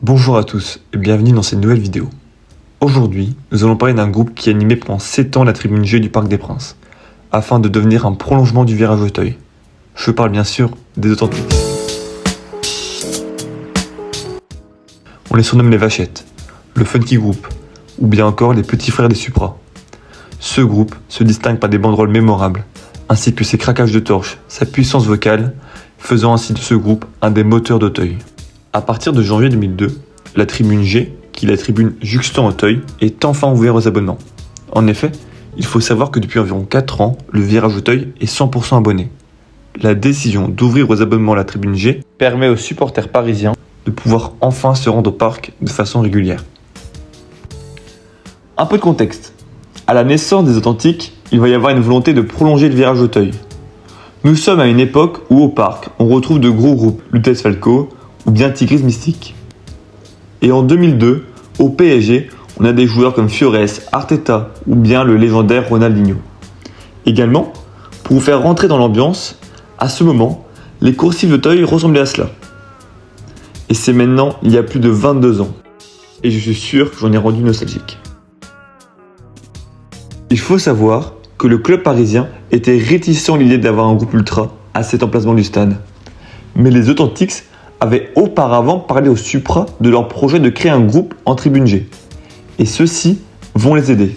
Bonjour à tous et bienvenue dans cette nouvelle vidéo. Aujourd'hui, nous allons parler d'un groupe qui a animé pendant 7 ans la tribune G du Parc des Princes, afin de devenir un prolongement du virage Auteuil. Je parle bien sûr des Authentiques. On les surnomme les Vachettes, le Funky Group, ou bien encore les petits frères des Supra. Ce groupe se distingue par des banderoles mémorables, ainsi que ses craquages de torches, sa puissance vocale, faisant ainsi de ce groupe un des moteurs d'Auteuil. À partir de janvier 2002, la tribune G, qui est la tribune juxtant Auteuil, est enfin ouverte aux abonnements. En effet, il faut savoir que depuis environ 4 ans, le virage Auteuil est 100% abonné. La décision d'ouvrir aux abonnements la tribune G permet aux supporters parisiens de pouvoir enfin se rendre au parc de façon régulière. Un peu de contexte. À la naissance des Authentiques, il va y avoir une volonté de prolonger le virage Auteuil. Nous sommes à une époque où au parc, on retrouve de gros groupes, Lutèce Falco ou bien Tigris Mystique. Et en 2002, au PSG, on a des joueurs comme Fiores, Arteta ou bien le légendaire Ronaldinho. Également, pour vous faire rentrer dans l'ambiance, à ce moment, les coursives d'Auteuil ressemblaient à cela. Et c'est maintenant il y a plus de 22 ans. Et je suis sûr que j'en ai rendu nostalgique. Il faut savoir que le club parisien était réticent à l'idée d'avoir un groupe ultra à cet emplacement du stade. Mais les Authentiques avaient auparavant parlé aux Supra de leur projet de créer un groupe en tribune G. Et ceux-ci vont les aider.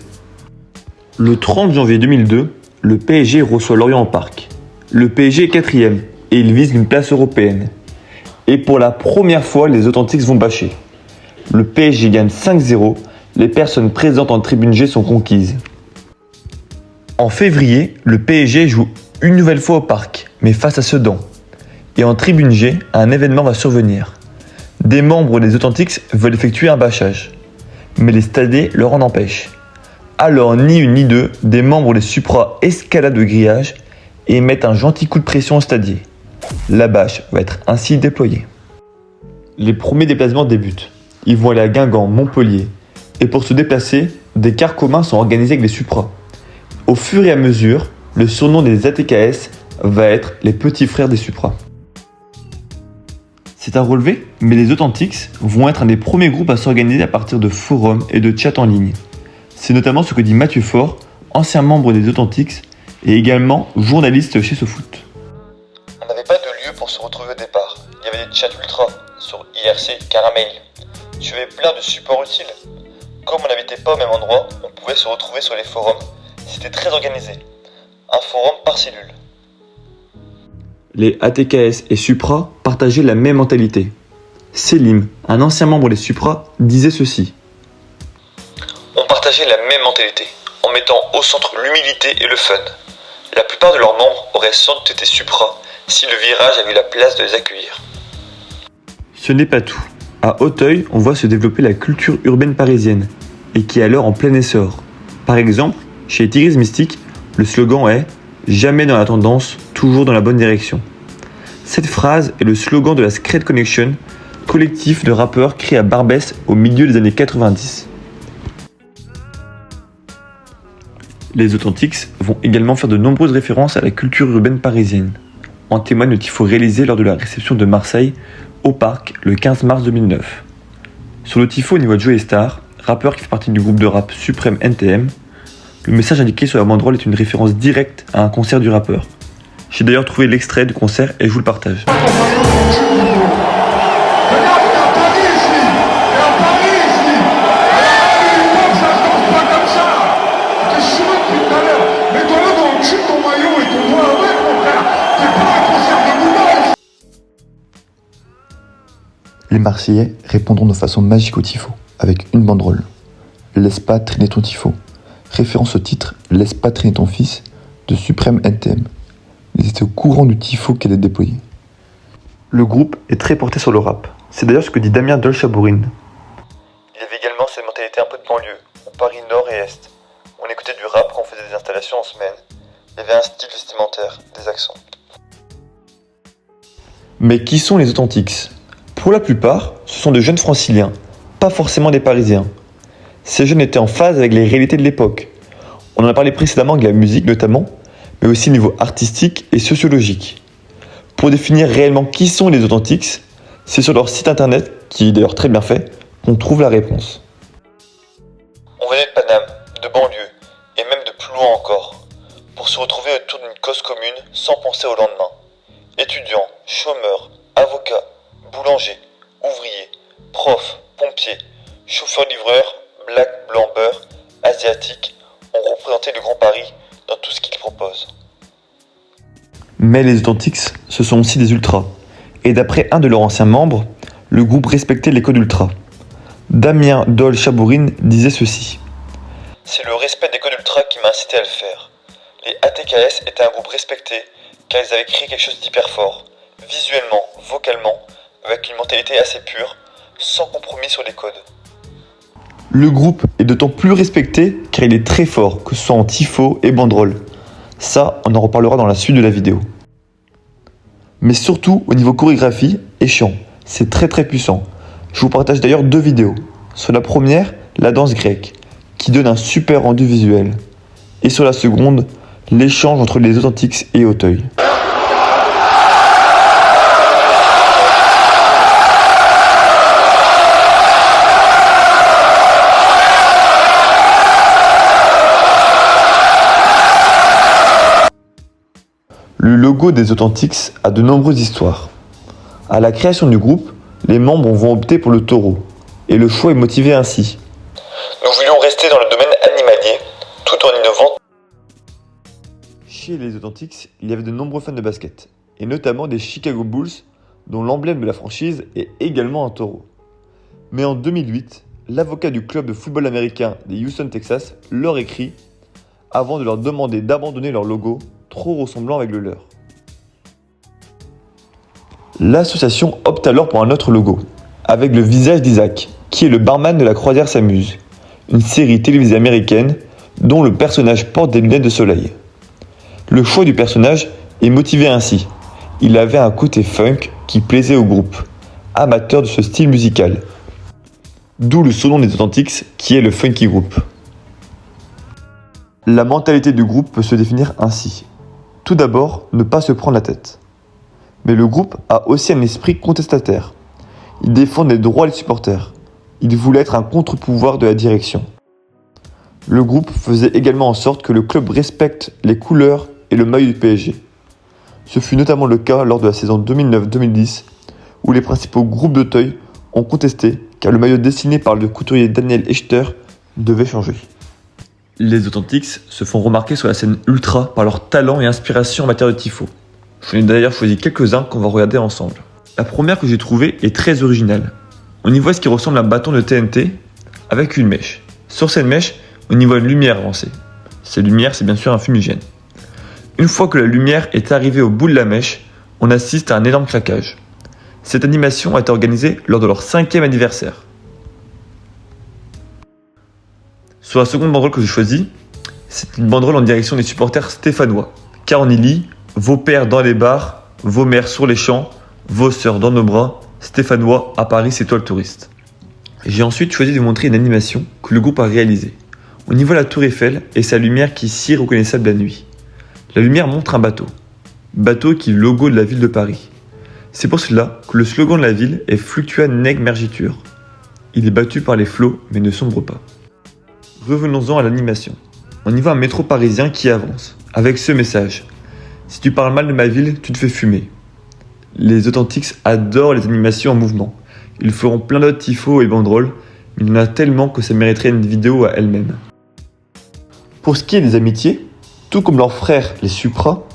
Le 30 janvier 2002, le PSG reçoit Lorient au parc. Le PSG est 4ème et il vise une place européenne. Et pour la première fois, les Authentiques vont bâcher. Le PSG gagne 5-0, les personnes présentes en tribune G sont conquises. En février, le PSG joue une nouvelle fois au parc, mais face à Sedan. Et en tribune G, un événement va survenir. Des membres des Authentiques veulent effectuer un bâchage, mais les stadiers leur en empêchent. Alors ni une ni deux, des membres des Supra escaladent le grillage et mettent un gentil coup de pression au stadier. La bâche va être ainsi déployée. Les premiers déplacements débutent. Ils vont aller à Guingamp, Montpellier, et pour se déplacer, des cars communs sont organisés avec les Supra. Au fur et à mesure, le surnom des ATKS va être les petits frères des Supra. C'est à relever, mais les Authentiques vont être un des premiers groupes à s'organiser à partir de forums et de chats en ligne. C'est notamment ce que dit Mathieu Faure, ancien membre des Authentiques et également journaliste chez SoFoot. On n'avait pas de lieu pour se retrouver au départ. Il y avait des chats ultra sur IRC, Caramel. Tu avais plein de supports utiles. Comme on n'habitait pas au même endroit, on pouvait se retrouver sur les forums. C'était très organisé. Un forum par cellule. Les ATKS et Supra partageaient la même mentalité. Selim, un ancien membre des Supra, disait ceci. On partageait la même mentalité, en mettant au centre l'humilité et le fun. La plupart de leurs membres auraient sans doute été Supra si le virage avait eu la place de les accueillir. Ce n'est pas tout. À Auteuil, on voit se développer la culture urbaine parisienne, et qui est alors en plein essor. Par exemple, chez Tigris Mystique, le slogan est « Jamais dans la tendance, toujours dans la bonne direction ». Cette phrase est le slogan de la Secret Connection, collectif de rappeurs créé à Barbès au milieu des années 90. Les Authentiques vont également faire de nombreuses références à la culture urbaine parisienne. En témoigne le tifo réalisé lors de la réception de Marseille au parc le 15 mars 2009. Sur le tifo au niveau de Joey Star, rappeur qui fait partie du groupe de rap Supreme NTM, le message indiqué sur la banderole est une référence directe à un concert du rappeur. J'ai d'ailleurs trouvé l'extrait du concert et je vous le partage. Les Marseillais répondront de façon magique au tifo, avec une banderole. Laisse pas traîner ton tifo. Référence au titre Laisse pas traîner ton fils de Supreme NTM. Ils étaient au courant du tifo qu'elle est déployé. Le groupe est très porté sur le rap. C'est d'ailleurs ce que dit Damien Dolchabourine. Il y avait également cette mentalité un peu de banlieue, au Paris Nord et Est. On écoutait du rap quand on faisait des installations en semaine. Il y avait un style vestimentaire, des accents. Mais qui sont les Authentiques ? Pour la plupart, ce sont de jeunes franciliens, pas forcément des Parisiens. Ces jeunes étaient en phase avec les réalités de l'époque. On en a parlé précédemment avec la musique notamment, mais aussi au niveau artistique et sociologique. Pour définir réellement qui sont les Authentiques, c'est sur leur site internet qui est d'ailleurs très bien fait, qu'on trouve la réponse. On venait de Paname, de banlieue, et même de plus loin encore, pour se retrouver autour d'une cause commune sans penser au lendemain. Étudiants, chômeurs, avocats, boulangers, ouvriers, profs, pompiers, chauffeurs-livreurs, black, blanc, beurre, asiatiques ont représenté le Grand Paris dans tout ce qu'il propose. Mais les Authentics, ce sont aussi des ultras. Et d'après un de leurs anciens membres, le groupe respectait les codes ultras. Damien Dole-Chabourine disait ceci. C'est le respect des codes ultras qui m'a incité à le faire. Les ATKS étaient un groupe respecté car ils avaient créé quelque chose d'hyper fort, visuellement, vocalement, avec une mentalité assez pure, sans compromis sur les codes. Le groupe est d'autant plus respecté car il est très fort, que ce soit en tifo et banderole. Ça, on en reparlera dans la suite de la vidéo. Mais surtout, au niveau chorégraphie et chant, c'est très puissant. Je vous partage d'ailleurs 2 vidéos. Sur la première, la danse grecque, qui donne un super rendu visuel. Et sur la seconde, l'échange entre les Authentics et Auteuil. Le logo des Authentics a de nombreuses histoires. À la création du groupe, les membres vont opter pour le taureau, et le choix est motivé ainsi. Nous voulions rester dans le domaine animalier, tout en innovant. Chez les Authentics, il y avait de nombreux fans de basket, et notamment des Chicago Bulls, dont l'emblème de la franchise est également un taureau. Mais en 2008, l'avocat du club de football américain des Houston, Texas, leur écrit avant de leur demander d'abandonner leur logo, trop ressemblant avec le leur. L'association opte alors pour un autre logo, avec le visage d'Isaac, qui est le barman de La Croisière s'amuse, une série télévisée américaine dont le personnage porte des lunettes de soleil. Le choix du personnage est motivé ainsi. Il avait un côté funk qui plaisait au groupe, amateur de ce style musical. D'où le surnom des Authentics, qui est le Funky Group. La mentalité du groupe peut se définir ainsi. Tout d'abord, ne pas se prendre la tête. Mais le groupe a aussi un esprit contestataire. Il défend les droits des supporters. Il voulait être un contre-pouvoir de la direction. Le groupe faisait également en sorte que le club respecte les couleurs et le maillot du PSG. Ce fut notamment le cas lors de la saison 2009-2010, où les principaux groupes d'Auteuil ont contesté car le maillot dessiné par le couturier Daniel Echter devait changer. Les Authentics se font remarquer sur la scène ultra par leur talent et inspiration en matière de tifo. J'en ai d'ailleurs choisi quelques-uns qu'on va regarder ensemble. La première que j'ai trouvée est très originale. On y voit ce qui ressemble à un bâton de TNT avec une mèche. Sur cette mèche, on y voit une lumière avancée. Cette lumière, c'est bien sûr un fumigène. Une fois que la lumière est arrivée au bout de la mèche, on assiste à un énorme claquage. Cette animation a été organisée lors de leur 5e anniversaire. Sur la seconde banderole que j'ai choisie, c'est une banderole en direction des supporters stéphanois, car on y lit « Vos pères dans les bars, vos mères sur les champs, vos sœurs dans nos bras, stéphanois à Paris c'est toi le touriste ». J'ai ensuite choisi de montrer une animation que le groupe a réalisée. On y voit la tour Eiffel et sa lumière qui est si reconnaissable la nuit. La lumière montre un bateau. Bateau qui est le logo de la ville de Paris. C'est pour cela que le slogan de la ville est Fluctua nec mergitur. Il est battu par les flots mais ne sombre pas. Revenons-en à l'animation. On y voit un métro parisien qui avance, avec ce message. Si tu parles mal de ma ville, tu te fais fumer. Les Authentics adorent les animations en mouvement. Ils feront plein d'autres tifos et banderoles, mais il y en a tellement que ça mériterait une vidéo à elle-même. Pour ce qui est des amitiés, tout comme leurs frères les Supra,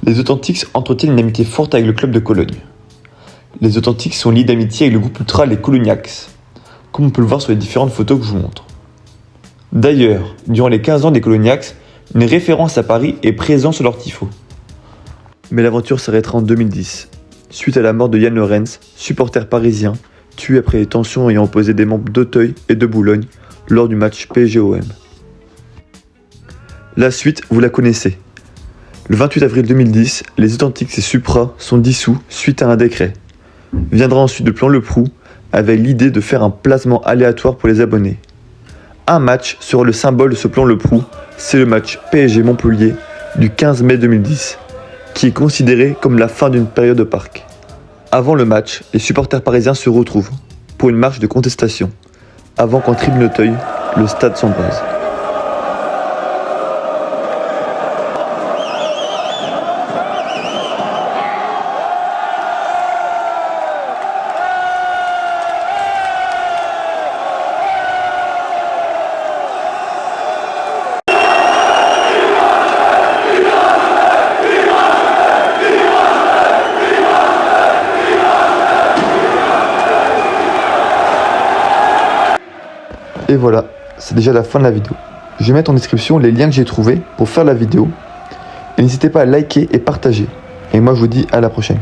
les Authentics entretiennent une amitié forte avec le club de Cologne. Les Authentics sont liés d'amitié avec le groupe ultra les Colognacs, comme on peut le voir sur les différentes photos que je vous montre. D'ailleurs, durant les 15 ans des Colognacs, une référence à Paris est présente sur leur tifo. Mais l'aventure s'arrêtera en 2010, suite à la mort de Yann Lorenz, supporter parisien, tué après les tensions ayant opposé des membres d'Auteuil et de Boulogne lors du match PSG-OM. La suite, vous la connaissez. Le 28 avril 2010, les Authentics et Supra sont dissous suite à un décret. Viendra ensuite le plan Le Prou, avec l'idée de faire un placement aléatoire pour les abonnés. Un match sera le symbole de ce plan Le Prou, c'est le match PSG-Montpellier du 15 mai 2010, qui est considéré comme la fin d'une période au parc. Avant le match, les supporters parisiens se retrouvent. pour une marche de contestation, avant qu'en tribune d'Auteuil, le stade s'embrase. Et voilà, c'est déjà la fin de la vidéo. Je vais mettre en description les liens que j'ai trouvés pour faire la vidéo. Et n'hésitez pas à liker et partager. Et moi je vous dis à la prochaine.